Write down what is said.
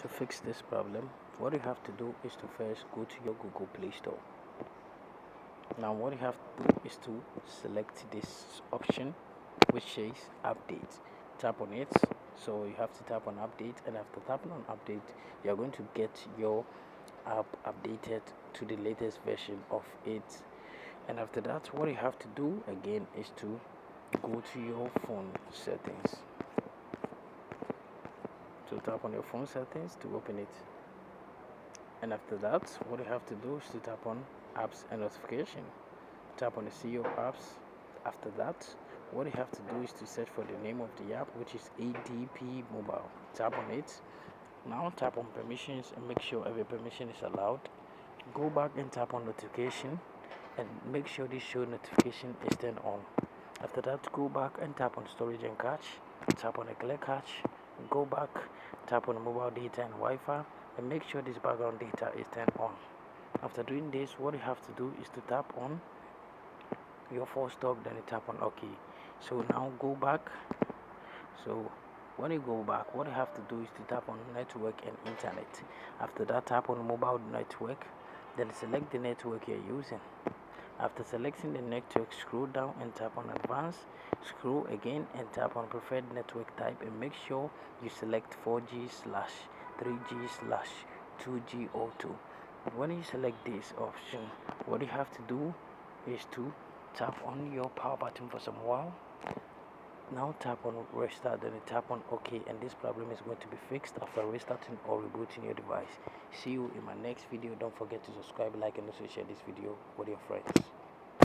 To fix this problem, what you have to do is to first go to your Google Play Store. Now what you have to do is to select this option which says update. Tap on it. So you have to tap on update, and after tapping on update, you are going to get your app updated to the latest version of it. And after that, what you have to do again is to go to your phone settings. So tap on your phone settings to open it. And after that, what you have to do is to tap on apps and notification. Tap on the CEO apps. After that, what you have to do is to search for the name of the app, which is ADP Mobile. Tap on it. Now tap on permissions and make sure every permission is allowed. Go back and tap on notification and make sure this show notification is turned on. After that, go back and tap on storage and cache. Tap on a clear cache. Go back, tap on mobile data and Wi-Fi, and make sure this background data is turned on. After doing this, what you have to do is to tap on your full stop, then you tap on OK. So now go back. So when you go back, what you have to do is to tap on network and internet. After that, tap on mobile network, then select the network you're using. After selecting the network, scroll down and tap on advanced. Scroll again and tap on preferred network type, and make sure you select 4G/3G/2G or 2. When you select this option, what you have to do is to tap on your power button for some while. Now tap on restart, then you tap on OK, and this problem is going to be fixed after restarting or rebooting your device. See you in my next video. Don't forget to subscribe, like, and also share this video with your friends.